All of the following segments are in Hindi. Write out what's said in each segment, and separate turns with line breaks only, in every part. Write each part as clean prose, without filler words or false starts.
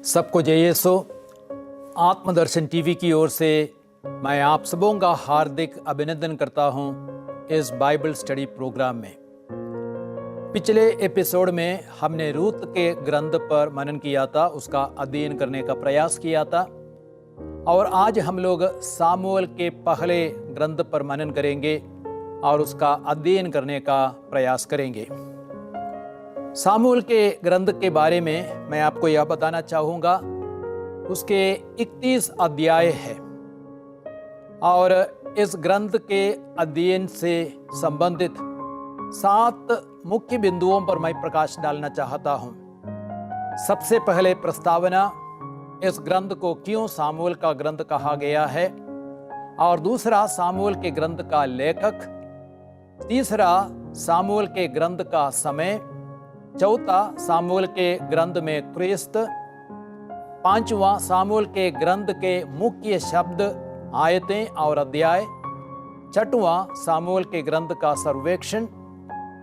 सबको जय यीशु। आत्मदर्शन टीवी की ओर से मैं आप सबों का हार्दिक अभिनंदन करता हूं इस बाइबल स्टडी प्रोग्राम में। पिछले एपिसोड में हमने रूत के ग्रंथ पर मनन किया था, उसका अध्ययन करने का प्रयास किया था और आज हम लोग सामुएल के पहले ग्रंथ पर मनन करेंगे और उसका अध्ययन करने का प्रयास करेंगे। सामुएल के ग्रंथ के बारे में मैं आपको यह बताना चाहूँगा, उसके 31 अध्याय है और इस ग्रंथ के अध्ययन से संबंधित 7 मुख्य बिंदुओं पर मैं प्रकाश डालना चाहता हूँ। सबसे पहले प्रस्तावना, इस ग्रंथ को क्यों सामुएल का ग्रंथ कहा गया है, और दूसरा सामुएल के ग्रंथ का लेखक, तीसरा सामुएल के ग्रंथ का समय, चौथा सामुएल के ग्रंथ में क्रिस्त, पांचवा सामुएल के ग्रंथ के मुख्य शब्द, आयतें और अध्याय, छठवां सामुएल के ग्रंथ का सर्वेक्षण,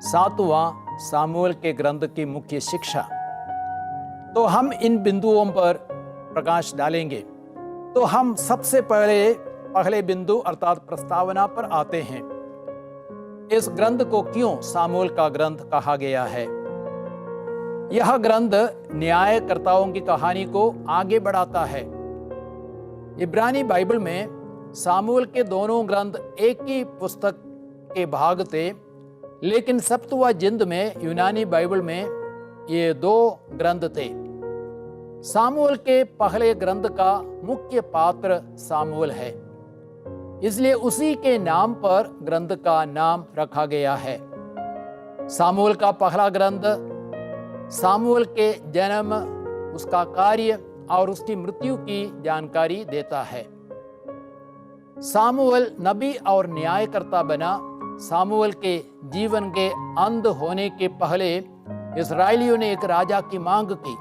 सातवां सामुएल के ग्रंथ की मुख्य शिक्षा। तो हम इन बिंदुओं पर प्रकाश डालेंगे। तो हम सबसे पहले बिंदु अर्थात प्रस्तावना पर आते हैं। इस ग्रंथ को क्यों सामुएल का ग्रंथ कहा गया है? यह ग्रंथ न्यायकर्ताओं की कहानी को आगे बढ़ाता है। इब्रानी बाइबल में सामुएल के दोनों ग्रंथ एक ही पुस्तक के भाग थे, लेकिन सप्तवाजिंद में यूनानी बाइबल में ये 2 ग्रंथ थे। सामुएल के पहले ग्रंथ का मुख्य पात्र सामुएल है, इसलिए उसी के नाम पर ग्रंथ का नाम रखा गया है। सामुएल का पहला ग्रंथ सामुएल के जन्म, उसका कार्य और उसकी मृत्यु की जानकारी देता है। सामुएल नबी और न्यायकर्ता बना। सामुएल के जीवन के अंत होने के पहले इस्राएलियों ने एक राजा की मांग की।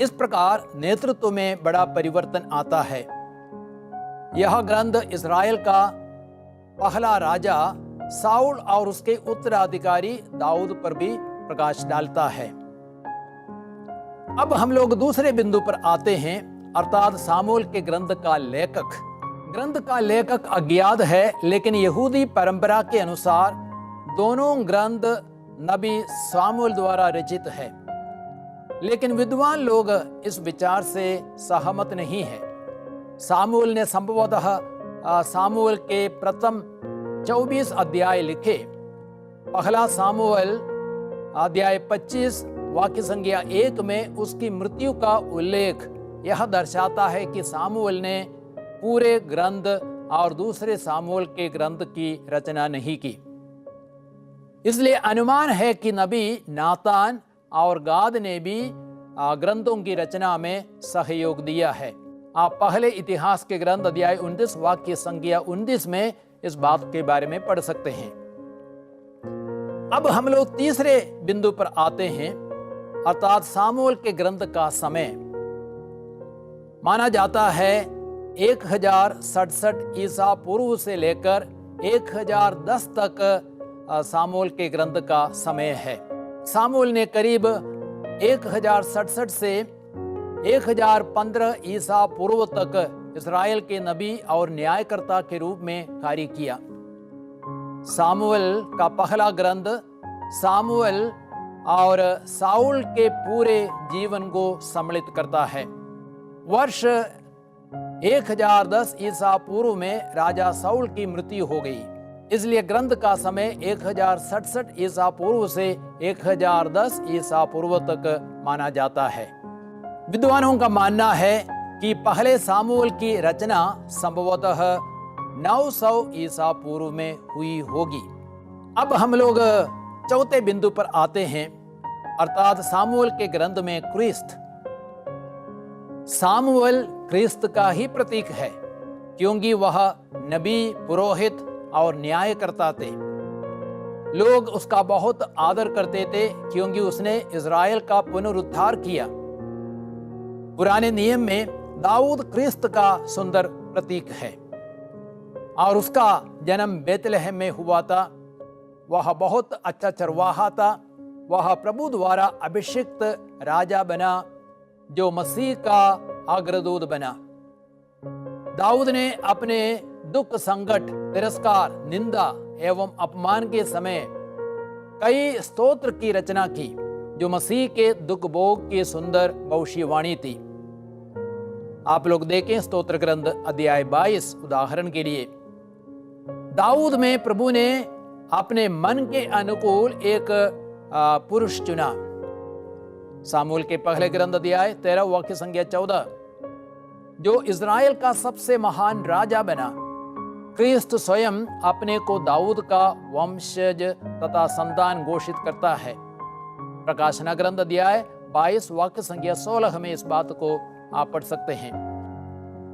इस प्रकार नेतृत्व में बड़ा परिवर्तन आता है। यह ग्रंथ इस्राएल का पहला राजा साउल और उसके उत्तराधिकारी दाऊद पर भी प्रकाश डालता है। अब हम लोग दूसरे बिंदु पर आते हैं, अर्थात सामुएल के ग्रंथ का लेखक। ग्रंथ का लेखक अज्ञात है, लेकिन यहूदी परंपरा के अनुसार दोनों ग्रंथ नबी सामुएल द्वारा रचित है। लेकिन विद्वान लोग इस विचार से सहमत नहीं है। सामुएल ने संभवतः सामुएल के प्रथम 24 अध्याय लिखे। पहला सामुएल अध्याय 25 वाक्य संख्या 1 में उसकी मृत्यु का उल्लेख यह दर्शाता है कि सामुएल ने पूरे ग्रंथ और दूसरे सामुएल के ग्रंथ की रचना नहीं की। इसलिए अनुमान है कि नबी नातान और गाद ने भी ग्रंथों की रचना में सहयोग दिया है। आप पहले इतिहास के ग्रंथ अध्याय 29 वाक्य संख्या 29 में इस बात के बारे में पढ़ सकते हैं। अब हम लोग तीसरे बिंदु पर आते हैं, अर्थात सामुएल के ग्रंथ का समय। माना जाता है 1067 ईसा पूर्व से लेकर 1010 तक सामुएल के ग्रंथ का समय है। सामुएल ने करीब 1067 से 1015 ईसा पूर्व तक इस्राएल के नबी और न्यायकर्ता के रूप में कार्य किया। सामुएल का पहला ग्रंथ सामुएल और साउल के पूरे जीवन को सम्मिलित करता है। वर्ष 1010 ईसा पूर्व में राजा साउल की मृत्यु हो गई, इसलिए ग्रंथ का समय 1067 ईसा पूर्व से 1010 ईसा पूर्व तक माना जाता है। विद्वानों का मानना है कि पहले सामुएल की रचना संभवतः 900 ईसा पूर्व में हुई होगी। अब हम लोग चौथे बिंदु पर आते हैं, अर्थात सामुएल के ग्रंथ में क्रिस्त। सामुएल क्रिस्त का ही प्रतीक है, क्योंकि वह नबी, पुरोहित और न्यायकर्ता थे। लोग उसका बहुत आदर करते थे, क्योंकि उसने इज़राइल का पुनरुद्धार किया। पुराने नियम में दाऊद क्रिस्त का सुंदर प्रतीक है और उसका जन्म बेतलहम में हुआ था। वह बहुत अच्छा चरवाहा था। वह प्रभु द्वारा अभिषिक्त राजा बना। जो मसीह का अग्रदूत बना। दाऊद ने अपने दुख, संकट, तिरस्कार, निंदा एवं अपमान के समय कई स्तोत्र की रचना की जो मसीह के दुख भोग की सुंदर भविष्यवाणी थी। आप लोग देखें स्तोत्र ग्रंथ अध्याय 22 उदाहरण के लिए। दाऊद में प्रभु ने अपने मन के अनुकूल एक पुरुष चुना। सामूएल के पहले ग्रंथ अध्याय 13 वाक्य संख्या 14, जो इज़राइल का सबसे महान राजा बना। क्रिस्त स्वयं अपने को दाऊद का वंशज तथा संतान घोषित करता है। प्रकाशना ग्रंथ अध्याय 22 वाक्य संख्या 16 में इस बात को आप पढ़ सकते हैं।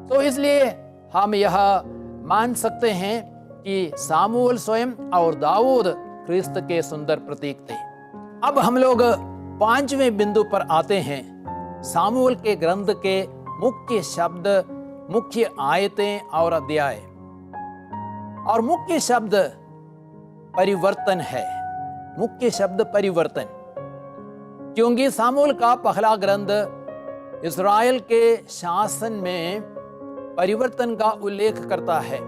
तो इसलिए हम यह मान सकते हैं कि सामूएल स्वयं और दाऊद क्रिस्त के सुंदर प्रतीक थे। अब हम लोग 5वें बिंदु पर आते हैं। सामूएल के ग्रंथ के मुख्य शब्द, मुख्य आयतें और अध्याय। और मुख्य शब्द परिवर्तन है। मुख्य शब्द परिवर्तन, क्योंकि सामूएल का पहला ग्रंथ इज़राइल के शासन में परिवर्तन का उल्लेख करता है।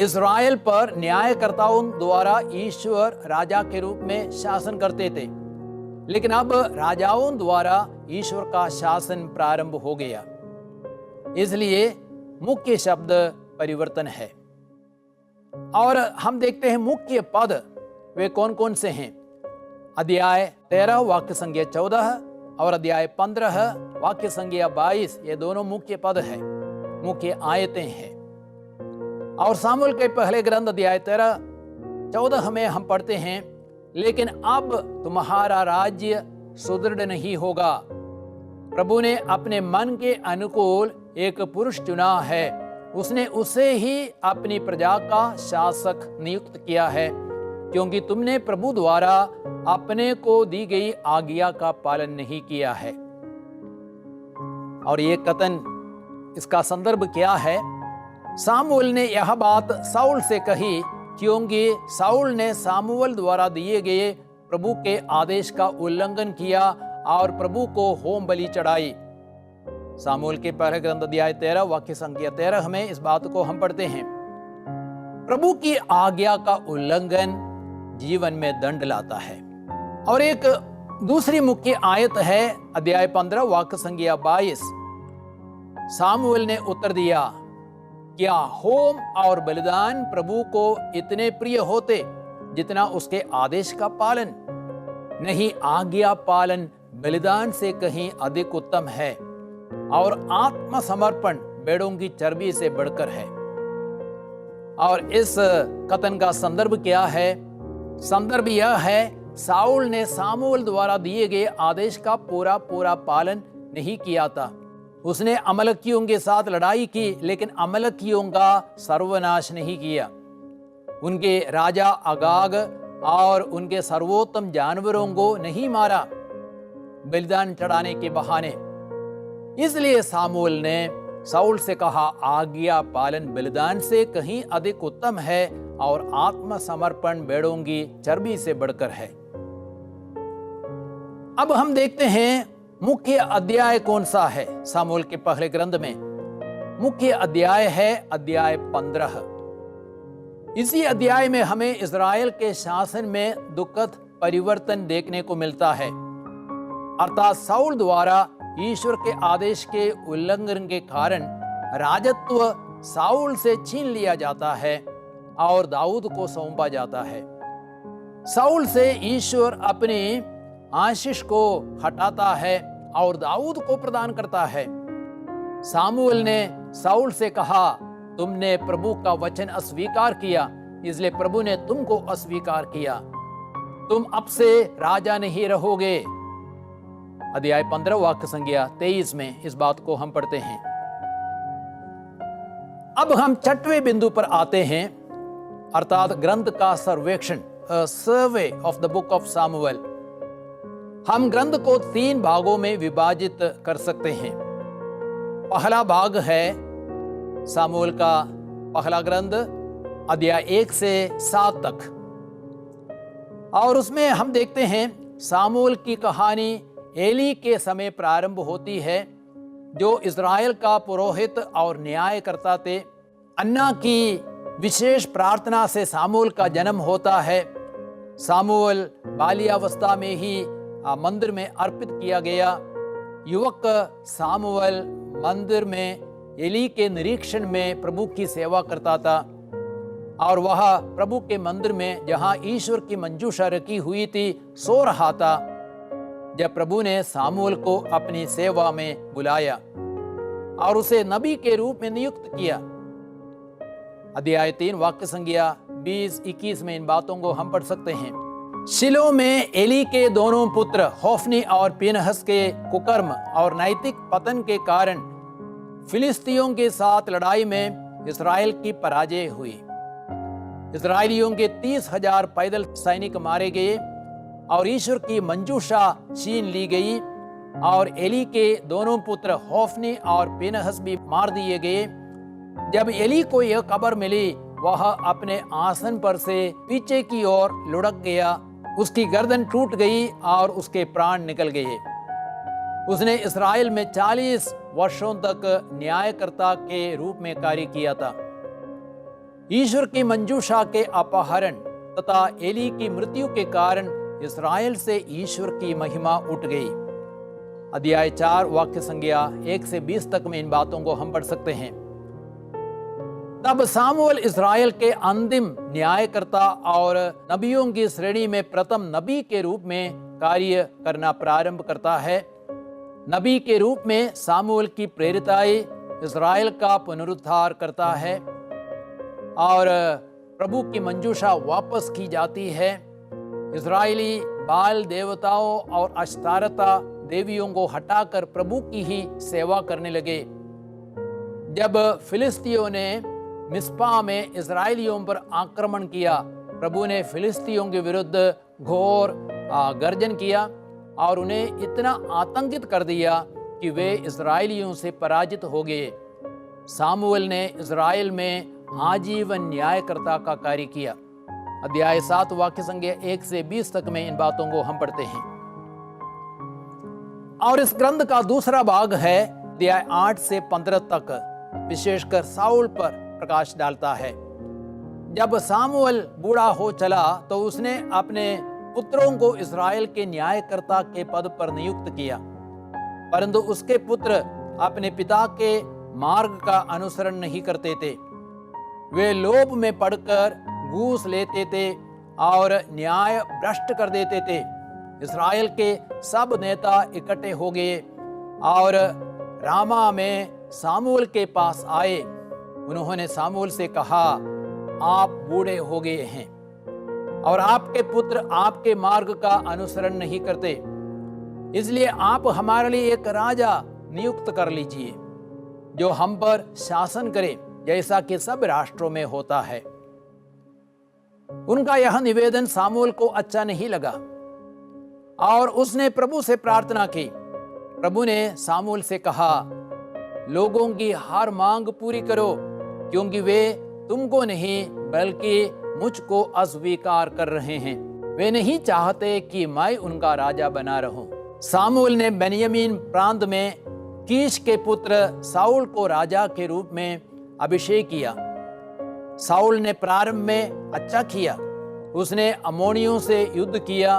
इज़राइल पर न्यायकर्ताओं द्वारा ईश्वर राजा के रूप में शासन करते थे, लेकिन अब राजाओं द्वारा ईश्वर का शासन प्रारंभ हो गया। इसलिए मुख्य शब्द परिवर्तन है। और हम देखते हैं मुख्य पद वे कौन कौन से हैं। अध्याय 13 वाक्य संख्या 14 और अध्याय 15 वाक्य संख्या 22, ये दोनों मुख्य पद है, मुख्य आयतें हैं। और सामूएल के पहले ग्रंथ अध्याय 13-14 में हम पढ़ते हैं, लेकिन अब तुम्हारा राज्य सुदृढ़ नहीं होगा। प्रभु ने अपने मन के अनुकूल एक पुरुष चुना है, उसने उसे ही अपनी प्रजा का शासक नियुक्त किया है, क्योंकि तुमने प्रभु द्वारा अपने को दी गई आज्ञा का पालन नहीं किया है। और ये कथन, इसका संदर्भ क्या है? सामूएल ने यह बात साउल से कही, क्योंकि साउल ने सामूएल द्वारा दिए गए प्रभु के आदेश का उल्लंघन किया और प्रभु को होम बलि चढ़ाई। सामूएल के पहले ग्रंथ अध्याय 13 वाक्य संख्या 13 में इस बात को हम पढ़ते हैं। प्रभु की आज्ञा का उल्लंघन जीवन में दंड लाता है। और एक दूसरी मुख्य आयत है अध्याय 15 वाक्य संख्या 22। सामूएल ने उत्तर दिया, क्या होम और बलिदान प्रभु को इतने प्रिय होते जितना उसके आदेश का पालन? नहीं, आज्ञा पालन बलिदान से कहीं अधिक उत्तम है और आत्मसमर्पण भेड़ों की चर्बी से बढ़कर है। और इस कथन का संदर्भ क्या है? संदर्भ यह है, साउल ने सामूएल द्वारा दिए गए आदेश का पूरा पालन नहीं किया था। उसने अमलकियों के साथ लड़ाई की, लेकिन अमलकियों का सर्वनाश नहीं किया। उनके राजा अगाग और उनके सर्वोत्तम जानवरों को नहीं मारा बलिदान चढ़ाने के बहाने। इसलिए सामूएल ने साउल से कहा, आज्ञा पालन बलिदान से कहीं अधिक उत्तम है और आत्मसमर्पण भेड़ों की चर्बी से बढ़कर है। अब हम देखते हैं मुख्य अध्याय कौन सा है। सामूएल के पहले ग्रंथ में मुख्य अध्याय है अध्याय 15। इसी अध्याय में हमें इज़राइल के शासन में दुखद परिवर्तन देखने को मिलता है, अर्थात साउल द्वारा ईश्वर के आदेश के उल्लंघन के कारण राजत्व साउल से छीन लिया जाता है और दाऊद को सौंपा जाता है। साउल से ईश्वर अपनी आशीष को हटाता है और दाऊद को प्रदान करता है। सामूएल ने साउल से कहा, तुमने प्रभु का वचन अस्वीकार किया, इसलिए प्रभु ने तुमको अस्वीकार किया, तुम अब से राजा नहीं रहोगे। अध्याय 15 वाक्य संख्या 23 में इस बात को हम पढ़ते हैं। अब हम 6वें बिंदु पर आते हैं, अर्थात ग्रंथ का सर्वेक्षण, survey of the book of Samuel. हम ग्रंथ को 3 भागों में विभाजित कर सकते हैं। पहला भाग है सामुएल का पहला ग्रंथ अध्याय 1 से 7 तक, और उसमें हम देखते हैं सामुएल की कहानी एली के समय प्रारंभ होती है, जो इज़राइल का पुरोहित और न्यायकर्ता थे। अन्ना की विशेष प्रार्थना से सामुएल का जन्म होता है। सामुएल बाल्यावस्था में ही मंदिर में अर्पित किया गया। युवक सामुएल मंदिर में एली के निरीक्षण में प्रभु की सेवा करता था, और वह प्रभु के मंदिर में जहां ईश्वर की मंजूषा रखी हुई थी सो रहा था, जब प्रभु ने सामुएल को अपनी सेवा में बुलाया और उसे नबी के रूप में नियुक्त किया। अध्याय 3 वाक्य संज्ञा 20-21 में इन बातों को हम पढ़ सकते हैं। शिलो में एली के दोनों पुत्र होफनी और पीनहस के कुकर्म और नैतिक पतन के कारण फिलिस्तियों के साथ लड़ाई में इस्राएल की पराजय हुई। इस्राएलियों के 30,000 पैदल सैनिक मारे गए और ईश्वर की मंजूषा छीन ली गई, और एली के दोनों पुत्र होफनी और पीनहस भी मार दिए गए। जब एली को यह खबर मिली, वह अपने आसन पर से पीछे की ओर लुढ़क गया, उसकी गर्दन टूट गई और उसके प्राण निकल गए। उसने इस्राएल में 40 वर्षों तक न्यायकर्ता के रूप में कार्य किया था। ईश्वर की मंजूषा के अपहरण तथा एली की मृत्यु के कारण इस्राएल से ईश्वर की महिमा उठ गई। अध्याय 4 वाक्य संज्ञा 1 से 20 तक में इन बातों को हम पढ़ सकते हैं। तब सामुएल इस्राएल के अंतिम न्यायकर्ता और नबियों की श्रेणी में प्रथम नबी के रूप में कार्य करना प्रारंभ करता है। नबी के रूप में सामुएल की प्रेरिताई इस्राएल का पुनरुद्धार करता है और प्रभु की मंजूषा वापस की जाती है। इस्राएली बाल देवताओं और अश्तारता देवियों को हटाकर प्रभु की ही सेवा करने लगे। जब फिलिस्तियों ने मिस्पा में इस्राएलियों पर आक्रमण किया, प्रभु ने फिलिस्तियों के विरुद्ध घोर गर्जन किया और उन्हें इतना आतंकित कर दिया कि वे इस्राएलियों से पराजित हो गए। सामुएल ने इस्राएल में आजीवन न्यायकर्ता का कार्य किया। अध्याय 7 वाक्य संज्ञा 1 से 20 तक में इन बातों को हम पढ़ते हैं। और इस ग्रंथ का दूसरा भाग है अध्याय 8 से 15 तक, विशेषकर साउल पर प्रकाश डालता है। जब सामुएल बूढ़ा हो चला तो उसने अपने पुत्रों को इस्राएल के न्यायकर्ता के पद पर नियुक्त किया, परंतु उसके पुत्र अपने पिता के मार्ग का अनुसरण नहीं करते थे। वे लोभ में पड़कर घूस लेते थे और न्याय भ्रष्ट कर देते थे। इस्राएल के सब नेता इकट्ठे हो गए और रामा में सामुएल के पास आए। उन्होंने सामुएल से कहा, आप बूढ़े हो गए हैं और आपके पुत्र आपके मार्ग का अनुसरण नहीं करते, इसलिए आप हमारे लिए एक राजा नियुक्त कर लीजिए जो हम पर शासन करे, जैसा कि सब राष्ट्रों में होता है। उनका यह निवेदन सामुएल को अच्छा नहीं लगा और उसने प्रभु से प्रार्थना की। प्रभु ने सामुएल से कहा, लोगों की हर मांग पूरी करो, क्योंकि वे तुमको नहीं बल्कि मुझको अस्वीकार कर रहे हैं। वे नहीं चाहते कि मैं उनका राजा बना रहूं। सामुएल ने बेन्यामीन प्रांत में कीश के पुत्र साउल को राजा के रूप में अभिषेक किया। साउल ने प्रारंभ में अच्छा किया। उसने अम्मोनियों से युद्ध किया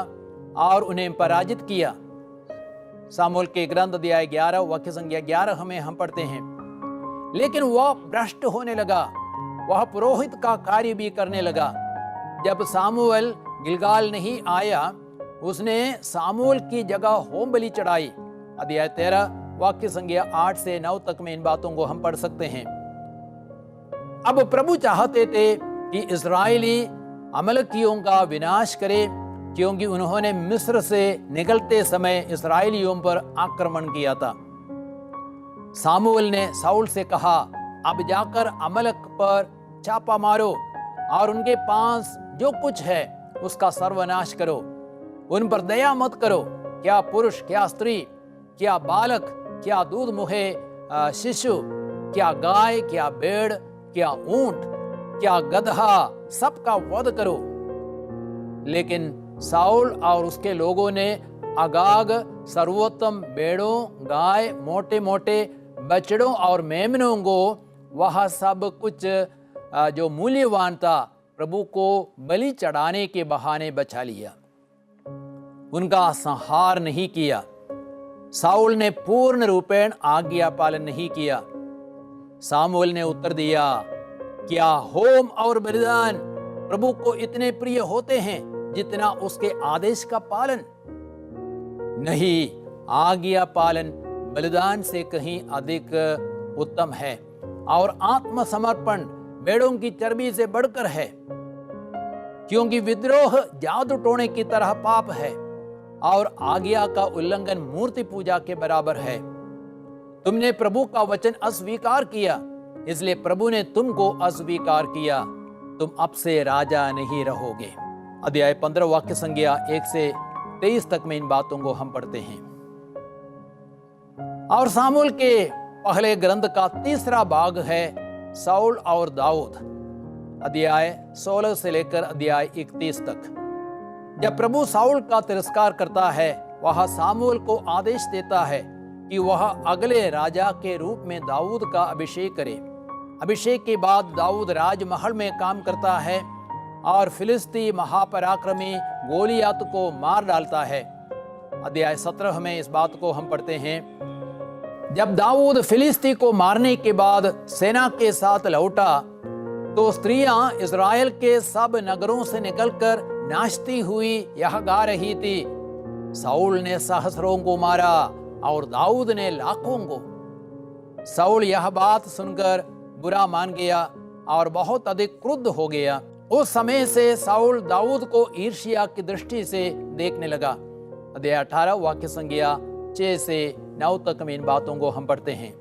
और उन्हें पराजित किया। सामुएल के ग्रंथ अध्याय 11 वाक्य संख्या 11 में हम पढ़ते हैं, लेकिन वह भ्रष्ट होने लगा, वह पुरोहित का कार्य भी करने लगा। जब सामुएल गिलगाल नहीं आया, उसने सामुएल की जगह होम बलि चढ़ाई। अध्याय 13 वाक्य संख्या 8 से 9 तक में इन बातों को हम पढ़ सकते हैं। अब प्रभु चाहते थे कि इस्राएली अमलकियों का विनाश करे, क्योंकि उन्होंने मिस्र से निकलते समय इस्राएलियों पर आक्रमण किया था। सामुएल ने साउल से कहा, अब जाकर अमलक पर छापा मारो और उनके पास जो कुछ है उसका सर्वनाश करो। उन पर दया मत करो, क्या पुरुष, क्या स्त्री, क्या बालक, क्या दूध मुहे शिशु, क्या गाय, क्या भेड़, क्या ऊंट, क्या गदहा, सबका वध करो। लेकिन साउल और उसके लोगों ने अगाग सर्वोत्तम भेड़ों, गाय, मोटे मोटे बछड़ों और मेमनों को, वह सब कुछ जो मूल्यवान था प्रभु को बलि चढ़ाने के बहाने बचा लिया। उनका संहार नहीं किया। साउल ने पूर्ण रूपेण आज्ञा पालन नहीं किया। सामुएल ने उत्तर दिया, क्या होम और बलिदान प्रभु को इतने प्रिय होते हैं जितना उसके आदेश का पालन? नहीं, आज्ञा पालन बलिदान से कहीं अधिक उत्तम है और आत्मसमर्पण भेड़ों की चर्बी से बढ़कर है, क्योंकि विद्रोह जादू टोने की तरह पाप है और आज्ञा का उल्लंघन मूर्ति पूजा के बराबर है। तुमने प्रभु का वचन अस्वीकार किया, इसलिए प्रभु ने तुमको अस्वीकार किया। तुम अब से राजा नहीं रहोगे। अध्याय 15 वाक्य संज्ञा 1 से 23 तक में इन बातों को हम पढ़ते हैं। और सामुएल के पहले ग्रंथ का तीसरा भाग है साउल और दाऊद, अध्याय 16 से लेकर अध्याय 31 तक। जब प्रभु साउल का तिरस्कार करता है, वह सामुएल को आदेश देता है कि वह अगले राजा के रूप में दाऊद का अभिषेक करे। अभिषेक के बाद दाऊद राजमहल में काम करता है और फिलिस्ती महापराक्रमी गोलियात को मार डालता है। अध्याय 17 में इस बात को हम पढ़ते हैं। जब दाऊद फिलिस्ती को मारने के बाद सेना के साथ लौटा, तो स्त्रियां इज़राइल के सब नगरों से निकलकर नाचती हुई यह गा रही थी, साउल ने सहस्रों को मारा और दाऊद ने लाखों को। साउल यह बात सुनकर बुरा मान गया और बहुत अधिक क्रुद्ध हो गया। उस समय से साउल दाऊद को ईर्ष्या की दृष्टि से देखने लगा। अध्याय 18 वाक्य संज्ञा 6 से 9 तक में इन बातों को हम पढ़ते हैं।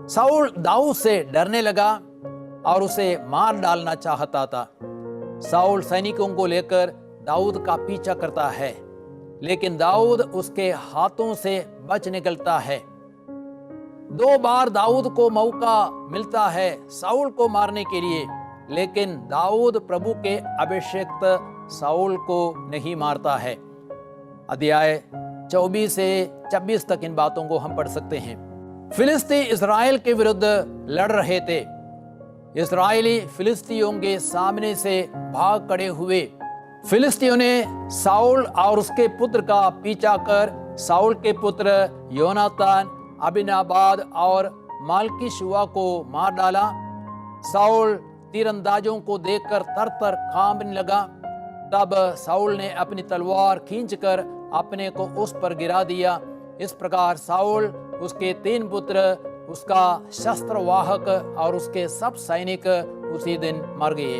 साउल दाऊद से डरने लगा और उसे मार डालना चाहता था। साउल सैनिकों को लेकर दाऊद का पीछा करता है, लेकिन दाऊद उसके हाथों से बच निकलता है। 2 बार दाऊद को मौका मिलता है साउल को मारने के लिए, लेकिन दाऊद प्रभु के अभिषिक्त साउल को नहीं मारता है। अध्याय 24 से 26 तक इन बातों को हम पढ़ सकते हैं। फिलिस्ती इज़राइल के विरुद्ध लड़ रहे थे। इस्राएली फिलिस्तियों के सामने से भाग खड़े हुए। फिलिस्तियों ने साउल और उसके पुत्र का पीछा कर साउल के पुत्र योनातान, अबिनाबाद और माल्कीशुआ को मार डाला। साउल तीरंदाजों को देखकर तर-तर कांपने लगा। तब साउल ने अपनी तलवार खींचकर अपने को उस पर गिरा दिया। इस प्रकार साउल, उसके 3 पुत्र, उसका शस्त्र वाहक और उसके सब सैनिक उसी दिन मर गए।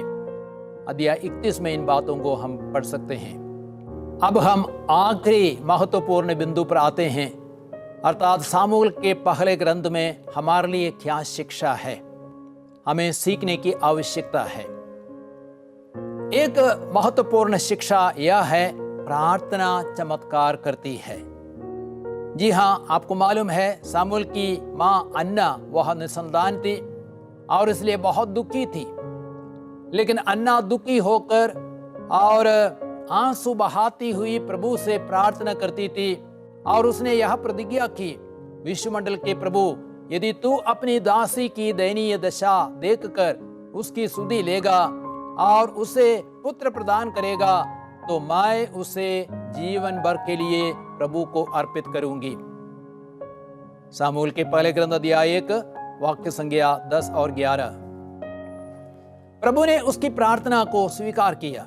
अध्याय 31 में इन बातों को हम पढ़ सकते हैं। अब हम आखिरी महत्वपूर्ण बिंदु पर आते हैं, अर्थात सामुएल के पहले ग्रंथ में हमारे लिए क्या शिक्षा है, हमें सीखने की आवश्यकता है। एक महत्वपूर्ण शिक्षा यह है, प्रार्थना चमत्कार करती है। जी हाँ, आपको मालूम है सामुएल की माँ अन्ना वह निसंतान थी और इसलिए बहुत दुखी थी। लेकिन अन्ना दुखी होकर और आंसू बहाती हुई प्रभु से प्रार्थना करती थी और उसने यह प्रतिज्ञा की, विश्वमंडल के प्रभु, यदि तू अपनी दासी की दयनीय दशा देखकर उसकी सुधि लेगा और उसे पुत्र प्रदान करेगा, तो मैं उसे जीवन भर के लिए प्रभु को अर्पित करूंगी। सामुएल के पहले ग्रंथ अध्याय 1 वाक्य संज्ञा 10 और 11। प्रभु ने उसकी प्रार्थना को स्वीकार किया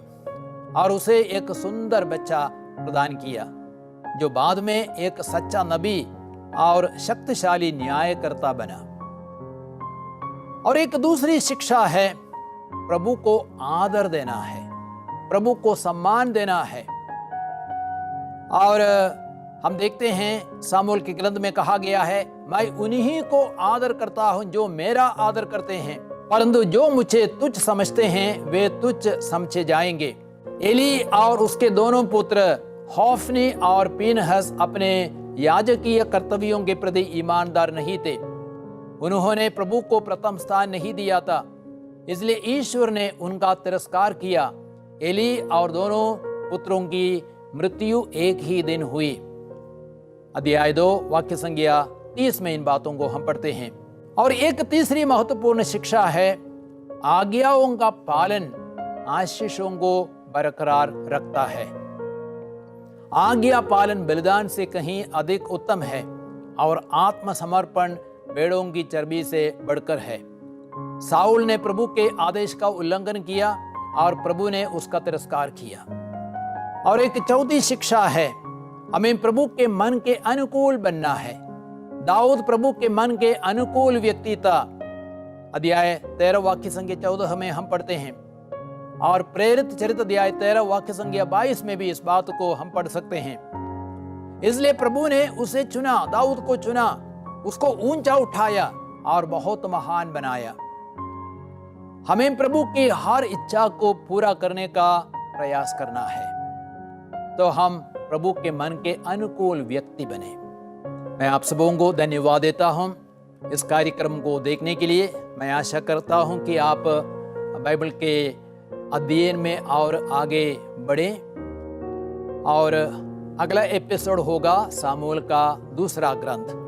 और उसे एक सुंदर बच्चा प्रदान किया, जो बाद में एक सच्चा नबी और शक्तिशाली न्यायकर्ता बना। और एक दूसरी शिक्षा है, प्रभु को आदर देना है, प्रभु को सम्मान देना है। और हम देखते हैं सामुएल के ग्रंथ में कहा गया है, मैं उन्हीं को आदर करता हूं जो मेरा आदर करते हैं, परंतु जो मुझे तुच्छ समझते हैं वे तुच्छ समझे जाएंगे। एली और उसके दोनों पुत्र होफ्नी और पीनहस अपने याजकीय कर्तव्यों के प्रति ईमानदार नहीं थे। उन्होंने प्रभु को प्रथम स्थान नहीं दिया था, इसलिए ईश्वर ने उनका तिरस्कार किया। एली और दोनों पुत्रों की मृत्यु एक ही दिन हुई। अध्याय 2 वाक्य संज्ञा 30 में इन बातों को हम पढ़ते हैं। और एक तीसरी महत्वपूर्ण शिक्षा है, आज्ञाओं का पालन आशीषों को बरकरार रखता है। आज्ञा पालन बलिदान से कहीं अधिक उत्तम है और आत्मसमर्पण भेड़ों की चर्बी से बढ़कर है। साउल ने प्रभु के आदेश का उल्लंघन किया और प्रभु ने उसका तिरस्कार किया। और एक चौथी शिक्षा है, हमें प्रभु के मन के अनुकूल बनना है। दाऊद प्रभु के मन के अनुकूल व्यक्ति था। अध्याय 13 वाक्य संख्या 14 में हम पढ़ते हैं और प्रेरित चरित्र अध्याय 13 वाक्य संख्या 22 में भी इस बात को हम पढ़ सकते हैं। इसलिए प्रभु ने उसे चुना, दाऊद को चुना, उसको ऊंचा उठाया और बहुत महान बनाया। हमें प्रभु की हर इच्छा को पूरा करने का प्रयास करना है तो हम प्रभु के मन के अनुकूल व्यक्ति बने। मैं आप सबों को धन्यवाद देता हूं इस कार्यक्रम को देखने के लिए। मैं आशा करता हूं कि आप बाइबल के अध्ययन में और आगे बढ़ें। और अगला एपिसोड होगा सामुएल का दूसरा ग्रंथ।